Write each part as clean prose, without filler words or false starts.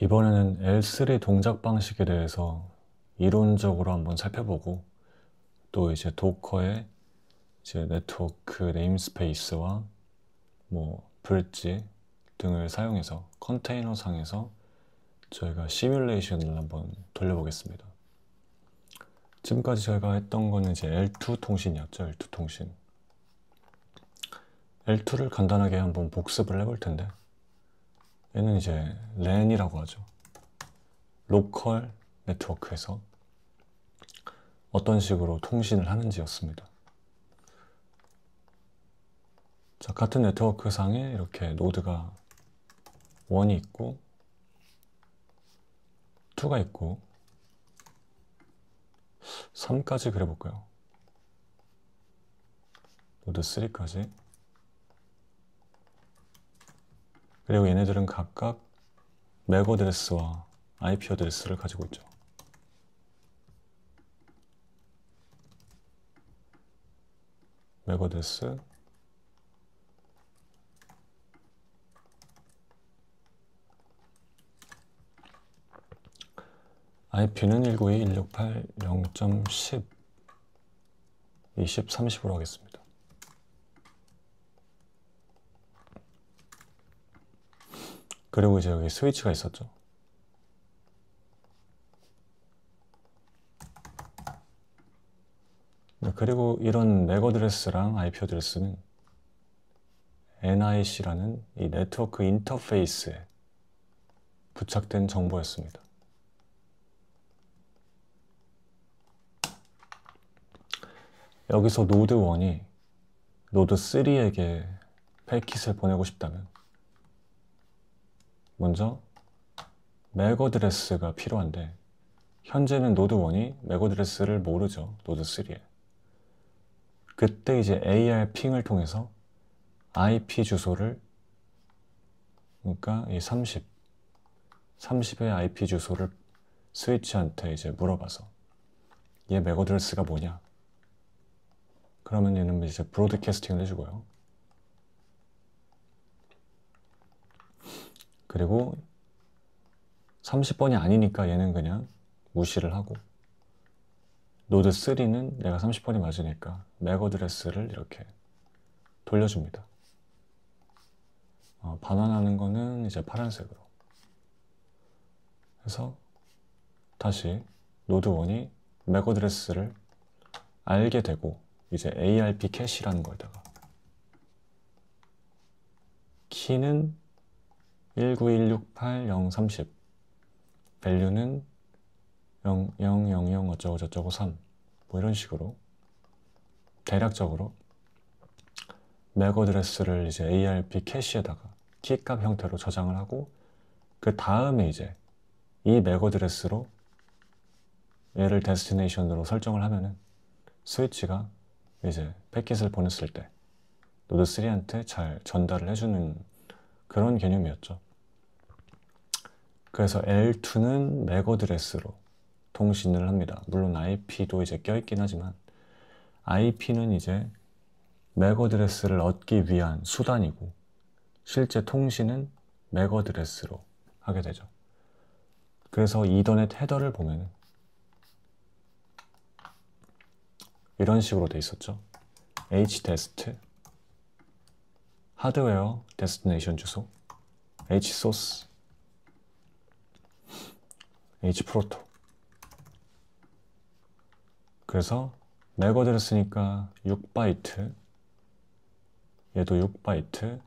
이번에는 L3 동작 방식에 대해서 이론적으로 한번 살펴보고 또 이제 도커의 이제 네트워크 네임스페이스와 브릿지 등을 사용해서 컨테이너 상에서 저희가 시뮬레이션을 한번 돌려보겠습니다. 지금까지 저희가 했던 거는 이제 L2 통신이었죠. L2 통신. L2를 간단하게 한번 복습을 해볼 텐데 얘는 이제 LAN이라고 하죠. 로컬 네트워크에서 어떤 식으로 통신을 하는지였습니다. 자, 같은 네트워크 상에 이렇게 노드가 1이 있고 2가 있고 3까지 그려볼까요? 노드 3까지. 그리고 얘네들은 각각 맥 어드레스와 IP 어드레스를 가지고 있죠. 맥 어드레스, IP는 192.168.0.10 20, 30으로 하겠습니다. 그리고 이제 여기 스위치가 있었죠. 그리고 이런 맥 어드레스랑 IP 어드레스는 NIC라는 이 네트워크 인터페이스에 부착된 정보였습니다. 여기서 노드 1이 노드 3에게 패킷을 보내고 싶다면 먼저 맥 어드레스가 필요한데 현재는 노드 1이 맥 어드레스를 모르죠. 노드 3에. 그때 이제 AR 핑을 통해서 IP 주소를, 그러니까 이 30의 IP 주소를 스위치한테 이제 물어봐서 얘 맥 어드레스가 뭐냐? 그러면 얘는 이제 브로드캐스팅을 해주고요. 그리고 30번이 아니니까 얘는 그냥 무시를 하고 노드 3는 내가 30번이 맞으니까 맥 어드레스를 이렇게 돌려줍니다. 반환하는 거는 이제 파란색으로 해서 다시 노드 1이 맥 어드레스를 알게 되고 이제 ARP 캐시라는 거에다가 키는 19168.030 밸류는 0000 어쩌고 저쩌고 3 이런 식으로 대략적으로 맥 어드레스를 이제 ARP 캐시에다가 키값 형태로 저장을 하고 그 다음에 이제 이 맥 어드레스로 얘를 데스티네이션으로 설정을 하면은 스위치가 이제 패킷을 보냈을 때 노드 3한테 잘 전달을 해주는 그런 개념이었죠. 그래서 L2는 맥 어드레스로 통신을 합니다. 물론 IP도 이제 껴있긴 하지만 IP는 이제 맥 어드레스를 얻기 위한 수단이고 실제 통신은 맥 어드레스로 하게 되죠. 그래서 이더넷 헤더를 보면 이런 식으로 돼 있었죠. HDEST 하드웨어 데스티네이션 주소, HSOS, HProto. 그래서 맥 어드레스니까 6바이트, 얘도 6바이트,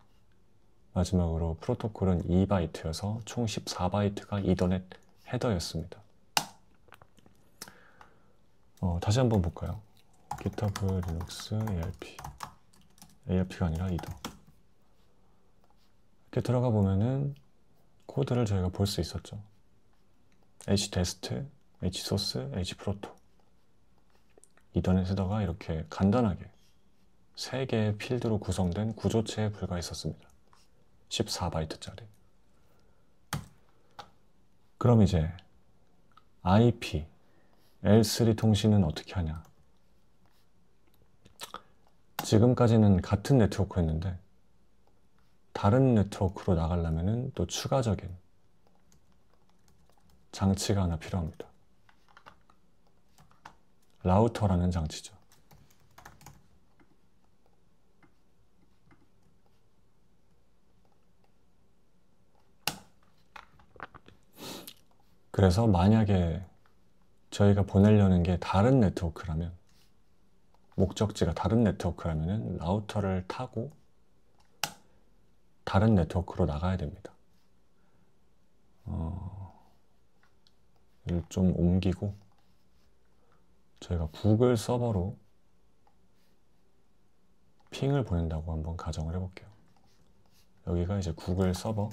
마지막으로 프로토콜은 2바이트여서 총 14바이트가 이더넷 헤더였습니다. 다시 한번 볼까요? GitHub Linux ARP가 아니라 이더. 이렇게 들어가 보면은 코드를 저희가 볼 수 있었죠. HDEST, HSOS, HProto. 이더넷 헤더가 이렇게 간단하게 3개의 필드로 구성된 구조체에 불과했었습니다. 14바이트짜리. 그럼 이제 IP, L3 통신은 어떻게 하냐? 지금까지는 같은 장치가 하나 필요합니다. 라우터라는 장치죠. 그래서 만약에 저희가 보내려는 게 다른 네트워크라면, 목적지가 다른 네트워크라면 라우터를 타고 다른 네트워크로 나가야 됩니다. 이를 좀 옮기고 저희가 구글 서버로 핑을 보낸다고 한번 가정을 해볼게요. 여기가 이제 구글 서버라고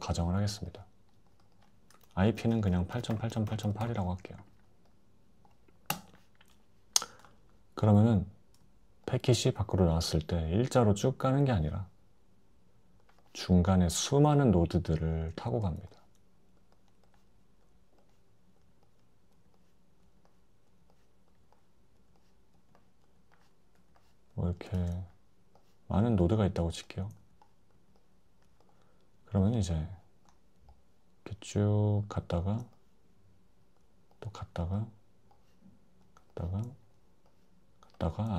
가정을 하겠습니다. IP는 그냥 8.8.8.8이라고 할게요. 그러면은 패킷이 밖으로 나왔을 때 일자로 쭉 가는 게 아니라 중간에 수많은 노드들을 타고 갑니다. 뭐 이렇게 많은 노드가 있다고 칠게요. 그러면 이제 이렇게 쭉 갔다가 또 갔다가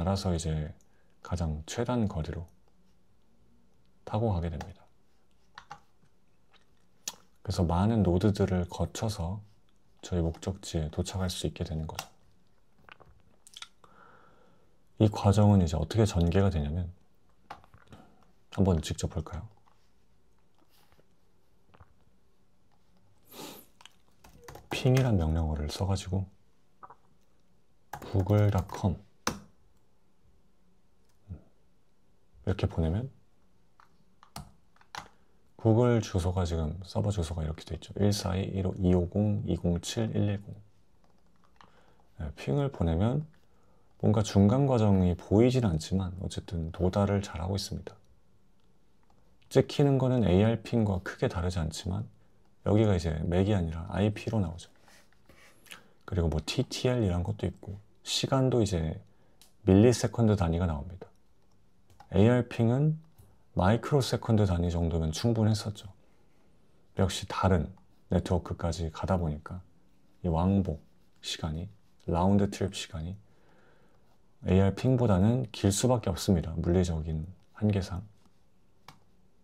알아서 이제 가장 최단 거리로 타고 가게 됩니다. 그래서 많은 노드들을 거쳐서 저희 목적지에 도착할 수 있게 되는 거죠. 이 과정은 이제 어떻게 전개가 되냐면 한번 직접 볼까요? ping이란 명령어를 써가지고 google.com 이렇게 보내면 구글 주소가 지금 서버 주소가 이렇게 돼 있죠. 142.15250.207.110 핑을 보내면 뭔가 중간 과정이 보이진 않지만 어쨌든 도달을 잘하고 있습니다. 찍히는 거는 AR 핑과 크게 다르지 않지만 여기가 이제 맥이 아니라 IP로 나오죠. 그리고 뭐 TTL 이란 것도 있고 시간도 이제 밀리세컨드 단위가 나옵니다. AR 핑은 마이크로 세컨드 단위 정도면 충분했었죠. 역시 다른 네트워크까지 가다 보니까 이 왕복 시간이, 라운드 트립 시간이 AR 핑보다는 길 수밖에 없습니다. 물리적인 한계상.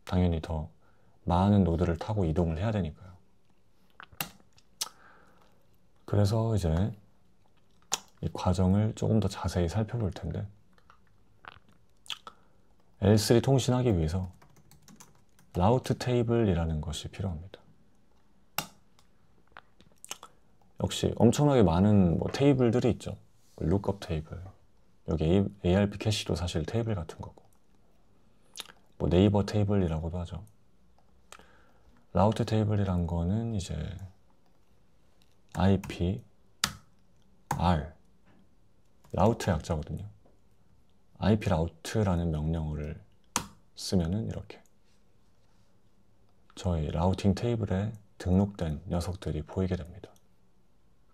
당연히 더 많은 노드를 타고 이동을 해야 되니까요. 그래서 이제 이 과정을 조금 더 자세히 살펴볼 텐데 L3 통신하기 위해서 라우트 테이블이라는 것이 필요합니다. 역시 엄청나게 많은 뭐 테이블들이 있죠. 룩업 테이블, 여기 ARP 캐시도 사실 테이블 같은 거고 뭐 네이버 테이블이라고도 하죠. 라우트 테이블이란 거는 이제 IP, R, 라우트 약자거든요. IP 라우트라는 명령어를 쓰면은 이렇게 저희 라우팅 테이블에 등록된 녀석들이 보이게 됩니다.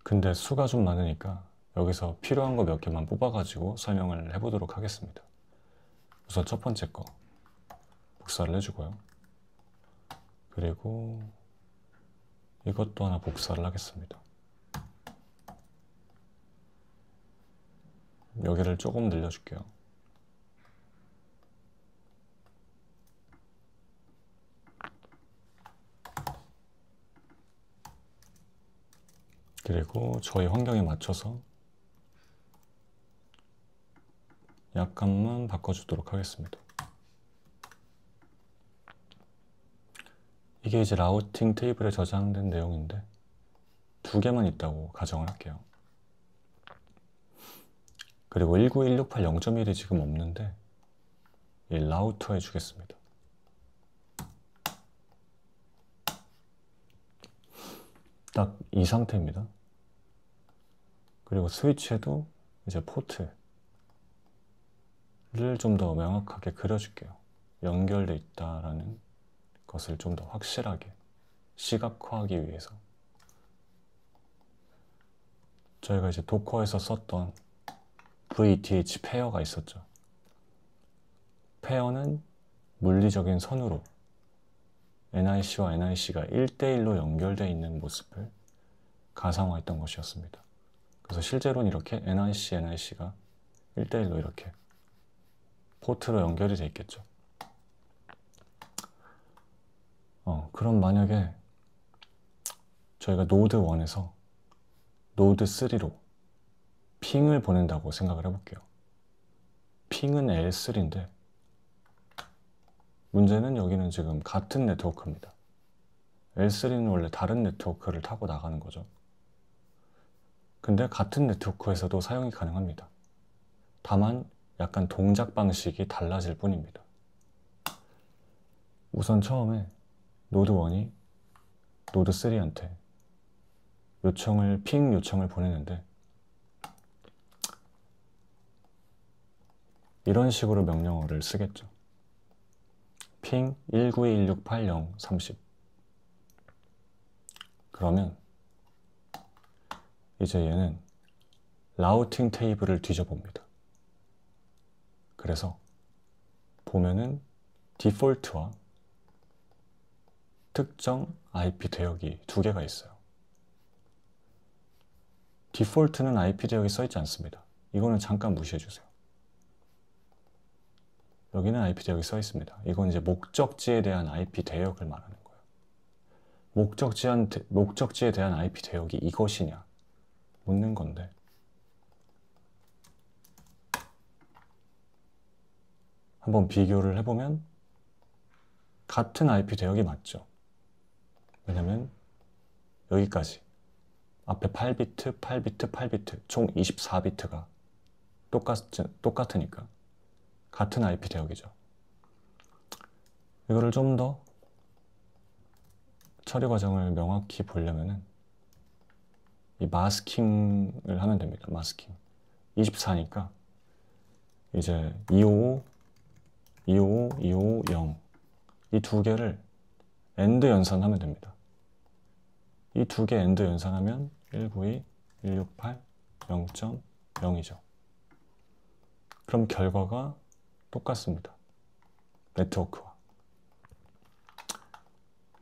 근데 수가 좀 많으니까 여기서 필요한 거 몇 개만 뽑아가지고 설명을 해보도록 하겠습니다. 우선 첫 번째 거 복사를 해주고요. 그리고 이것도 하나 복사를 하겠습니다. 여기를 조금 늘려줄게요. 그리고 저희 환경에 맞춰서 약간만 바꿔주도록 하겠습니다. 이게 이제 라우팅 테이블에 저장된 내용인데 두 개만 있다고 가정을 할게요. 그리고 19168 0.1이 지금 없는데 이 라우터 해주겠습니다. 딱 이 상태입니다. 그리고 스위치에도 이제 포트를 좀 더 명확하게 그려줄게요. 연결돼 있다라는 것을 좀 더 확실하게 시각화하기 위해서 저희가 이제 도커에서 썼던 VTH 페어가 있었죠. 페어는 물리적인 선으로 NIC와 NIC가 1대1로 연결되어 있는 모습을 가상화했던 것이었습니다. 그래서 실제로는 이렇게 NIC, NIC가 1대1로 이렇게 포트로 연결이 되어 있겠죠. 그럼 만약에 저희가 노드 1에서 노드 3로 핑을 보낸다고 생각을 해볼게요. 핑은 L3인데 문제는 여기는 지금 같은 네트워크입니다. L3는 원래 다른 네트워크를 타고 나가는 거죠. 근데 같은 네트워크에서도 사용이 가능합니다. 다만 약간 동작 방식이 달라질 뿐입니다. 우선 처음에 노드 1이 노드 3한테 핑 요청을 보내는데 이런 식으로 명령어를 쓰겠죠. 핑 192.168.0.30. 그러면 이제 얘는 라우팅 테이블을 뒤져봅니다. 그래서 보면은 디폴트와 특정 IP 대역이 두 개가 있어요. 디폴트는 IP 대역이 써있지 않습니다. 이거는 잠깐 무시해주세요. 여기는 IP 대역이 써있습니다. 이건 이제 목적지에 대한 IP 대역을 말하는 거예요. 목적지에 대한 IP 대역이 이것이냐 묻는 건데 한번 비교를 해보면 같은 IP 대역이 맞죠. 왜냐면 여기까지 앞에 8비트, 8비트, 8비트 총 24비트가 똑같으니까 같은 IP 대역이죠. 이거를 좀 더 처리 과정을 명확히 보려면은 이 마스킹을 하면 됩니다. 마스킹 24니까 이제 255, 255, 255, 0 이 두 개를 엔드 연산하면 됩니다. 이 두 개 엔드 연산하면 192, 168, 0.0이죠. 그럼 결과가 똑같습니다.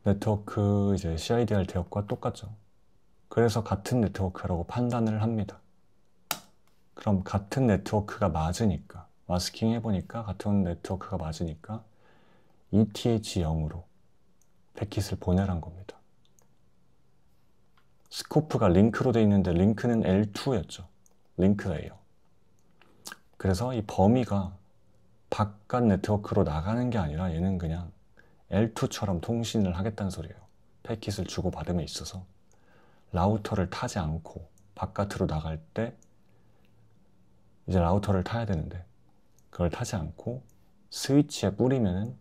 네트워크 이제 CIDR 대역과 똑같죠. 그래서 같은 네트워크라고 판단을 합니다. 그럼 같은 네트워크가 맞으니까 마스킹 해보니까 같은 네트워크가 맞으니까 ETH0으로 패킷을 보내란 겁니다. 스코프가 링크로 되어 있는데 링크는 L2였죠. 링크 레이어. 그래서 이 범위가 바깥 네트워크로 나가는 게 아니라 얘는 그냥 L2처럼 통신을 하겠다는 소리예요. 패킷을 주고받음에 있어서 라우터를 타지 않고 바깥으로 나갈 때 이제 라우터를 타야 되는데 그걸 타지 않고 스위치에 뿌리면은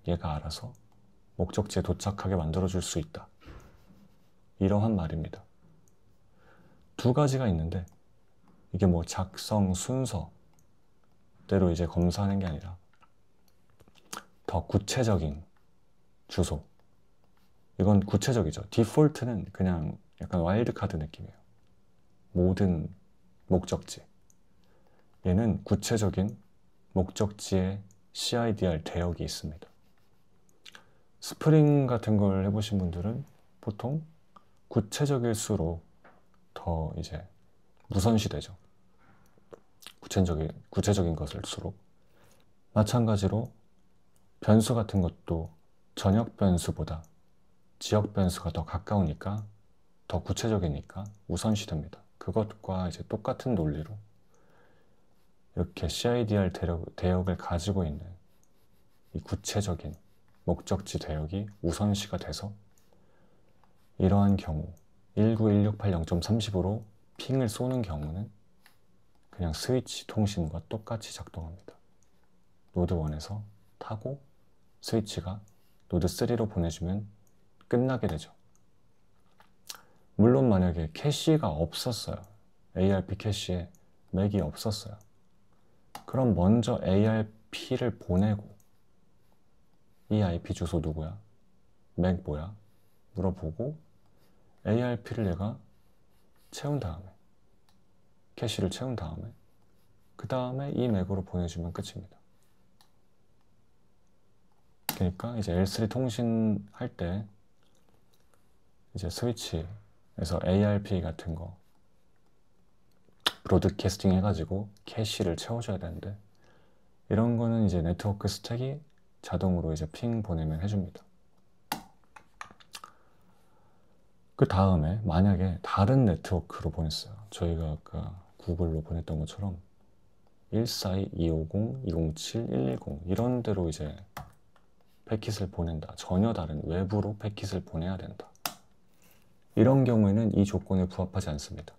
얘가 알아서 목적지에 도착하게 만들어줄 수 있다. 이러한 말입니다. 두 가지가 있는데 이게 뭐 작성 순서대로 이제 검사하는 게 아니라 더 구체적인 주소. 이건 구체적이죠. 디폴트는 그냥 약간 와일드카드 느낌이에요. 모든 목적지. 얘는 구체적인 목적지에 CIDR 대역이 있습니다. 스프링 같은 걸 해보신 분들은 보통 구체적일수록 더 이제 무선시되죠. 구체적인 것일수록. 마찬가지로 변수 같은 것도 전역 변수보다 지역 변수가 더 가까우니까 더 구체적이니까 우선시됩니다. 그것과 이제 똑같은 논리로 이렇게 CIDR 대역을 가지고 있는 이 구체적인 목적지 대역이 우선시가 돼서 이러한 경우 19168.0.30으로 핑을 쏘는 경우는 그냥 스위치 통신과 똑같이 작동합니다. 노드 1에서 타고 스위치가 노드 3로 보내주면 끝나게 되죠. 물론 만약에 캐시가 없었어요. ARP 캐시에 맥이 없었어요. 그럼 먼저 ARP를 보내고 이 IP 주소 누구야? 맥 뭐야? 물어보고 ARP를 얘가 채운 다음에 캐시를 채운 다음에 그 다음에 이 맥으로 보내주면 끝입니다. 그러니까 이제 L3 통신할 때 이제 스위치에서 ARP 같은 거 브로드캐스팅 해가지고 캐시를 채워줘야 되는데, 이런 거는 이제 네트워크 스택이 자동으로 이제 핑 보내면 해줍니다. 그 다음에 만약에 다른 네트워크로 보냈어요. 저희가 아까 구글로 보냈던 것처럼 142, 250, 207, 110 이런 데로 이제 패킷을 보낸다. 전혀 다른 외부로 패킷을 보내야 된다. 이런 경우에는 이 조건에 부합하지 않습니다.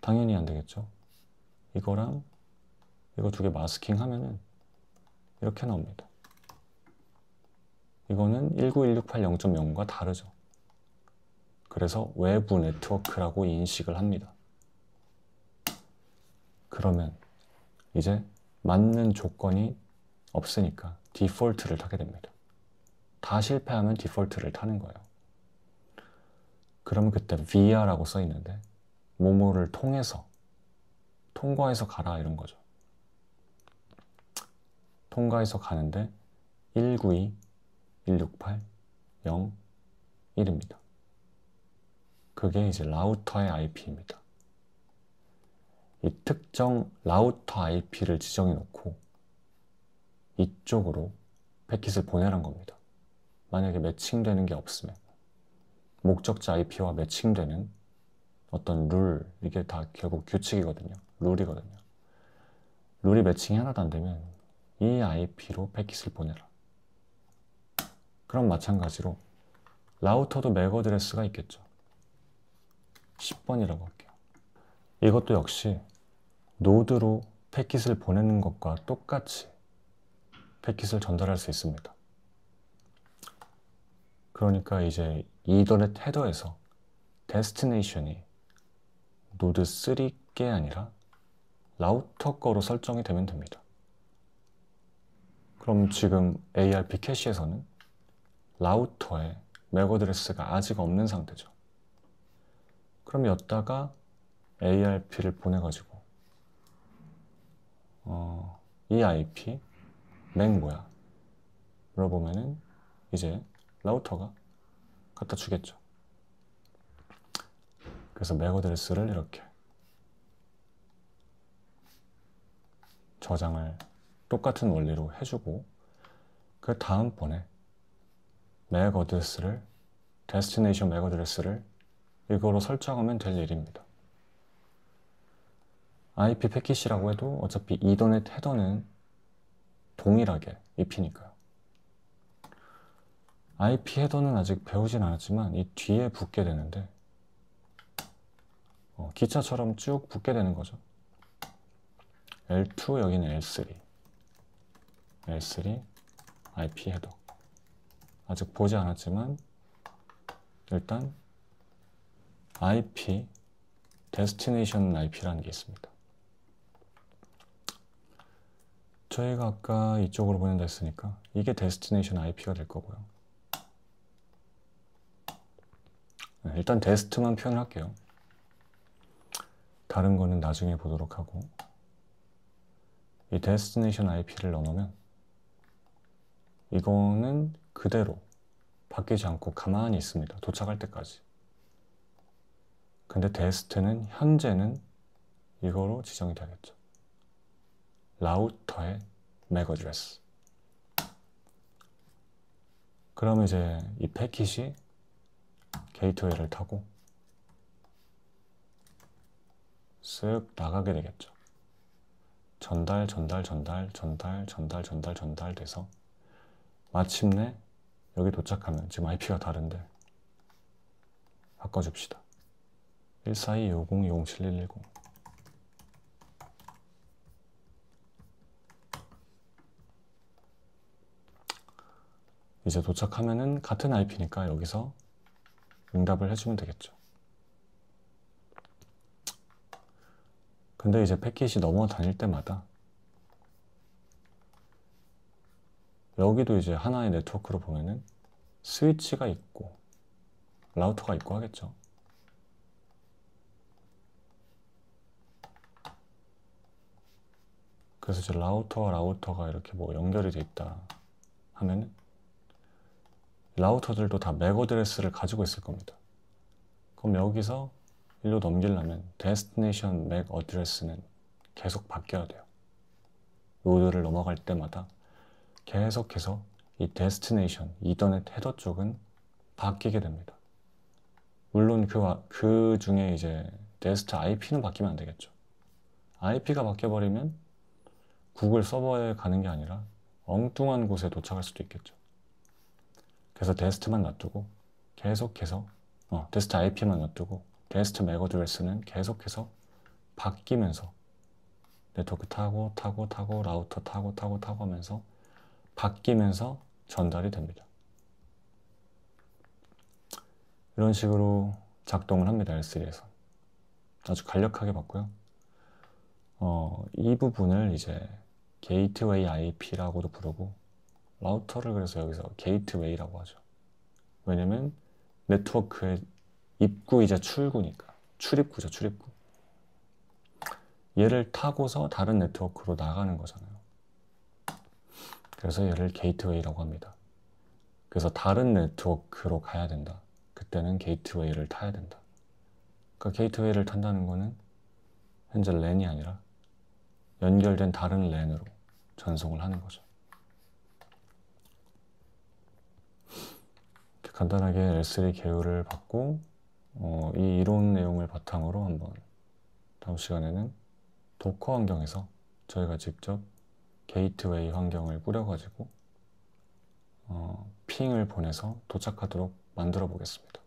당연히 안 되겠죠. 이거랑 이거 두 개 마스킹 하면은 이렇게 나옵니다. 이거는 19168.0.0과 다르죠. 그래서 외부 네트워크라고 인식을 합니다. 그러면 이제 맞는 조건이 없으니까 디폴트를 타게 됩니다. 다 실패하면 디폴트를 타는 거예요. 그러면 그때 via라고 써 있는데 뭐뭐를 통해서, 통과해서 가라 이런 거죠. 통과해서 가는데 192, 168, 0, 1입니다. 그게 이제 라우터의 IP입니다. 이 특정 라우터 IP를 지정해 놓고 이쪽으로 패킷을 보내란 겁니다. 만약에 매칭되는 게 없으면, 목적자 IP와 매칭되는 어떤 룰, 이게 다 결국 규칙이거든요. 룰이거든요. 룰이 매칭이 하나도 안 되면 이 IP로 패킷을 보내라. 그럼 마찬가지로 라우터도 맥 어드레스가 있겠죠. 10번이라고 할게요. 이것도 역시 노드로 패킷을 보내는 것과 똑같이 패킷을 전달할 수 있습니다. 그러니까 이제 이더넷 헤더에서 데스티네이션이 노드 3게 아니라 라우터 거로 설정이 되면 됩니다. 그럼 지금 ARP 캐시에서는 라우터에 맥 어드레스가 아직 없는 상태죠. 그럼 여기다가 ARP를 보내가지고 이 IP 맥 뭐야? 물어보면은 이제 라우터가 갖다 주겠죠. 그래서 맥 어드레스를 이렇게 저장을 똑같은 원리로 해주고, 그 다음번에 맥 어드레스를, 데스티네이션 맥 어드레스를 이거로 설정하면 될 일입니다. IP 패킷이라고 해도 어차피 이더넷 헤더는 동일하게 입히니까요. IP 헤더는 아직 배우진 않았지만 이 뒤에 붙게 되는데, 기차처럼 쭉 붙게 되는 거죠. L2, 여기는 L3. L3 IP 헤더. 아직 보지 않았지만 일단 IP 데스티네이션 IP라는 게 있습니다. 저희가 아까 이쪽으로 보낸다 했으니까 이게 데스티네이션 IP가 될 거고요. 일단 데스트만 표현할게요. 다른 거는 나중에 보도록 하고, 이 데스티네이션 IP를 넣어놓으면 이거는 그대로 바뀌지 않고 가만히 있습니다. 도착할 때까지. 근데 데스트는 현재는 이거로 지정이 되겠죠. 라우터의 맥 어드레스. 그러면 이제 이 패킷이 게이트웨이를 타고 쓱 나가게 되겠죠. 전달 돼서 마침내 여기 도착하면, 지금 IP가 다른데 바꿔줍시다. 142.250.207.110. 이제 도착하면은 같은 IP니까 여기서 응답을 해주면 되겠죠. 근데 이제 패킷이 넘어다닐 때마다 여기도 이제 하나의 네트워크로 보면은 스위치가 있고 라우터가 있고 하겠죠. 그래서 이제 라우터와 라우터가 이렇게 뭐 연결이 돼 있다 하면은 라우터들도 다 맥 어드레스를 가지고 있을 겁니다. 그럼 여기서 일로 넘기려면 데스티네이션 맥 어드레스는 계속 바뀌어야 돼요. 로드를 넘어갈 때마다 계속해서 이 데스티네이션 이더넷 헤더 쪽은 바뀌게 됩니다. 물론 그 중에 이제 데스트 IP는 바뀌면 안 되겠죠. IP가 바뀌어버리면 구글 서버에 가는 게 아니라 엉뚱한 곳에 도착할 수도 있겠죠. 그래서 데스트만 놔두고 계속해서 데스트 IP만 놔두고 데스트 맥 어드레스는 계속해서 바뀌면서 네트워크 타고 라우터 타고 하면서 바뀌면서 전달이 됩니다. 이런 식으로 작동을 합니다. L3에서 아주 간략하게 봤고요. 이 부분을 이제 게이트웨이 IP라고도 부르고 라우터를 그래서 여기서 게이트웨이라고 하죠. 왜냐면 네트워크의 입구이자 출구니까. 출입구죠, 출입구. 얘를 타고서 다른 네트워크로 나가는 거잖아요. 그래서 얘를 게이트웨이라고 합니다. 그래서 다른 네트워크로 가야 된다. 그때는 게이트웨이를 타야 된다. 그러니까 게이트웨이를 탄다는 거는 현재 랜이 아니라 연결된 다른 랜으로 전송을 하는 거죠. 간단하게 L3 개요를 받고 이 이론 내용을 바탕으로 한번 다음 시간에는 도커 환경에서 저희가 직접 게이트웨이 환경을 꾸려가지고 핑을 보내서 도착하도록 만들어 보겠습니다.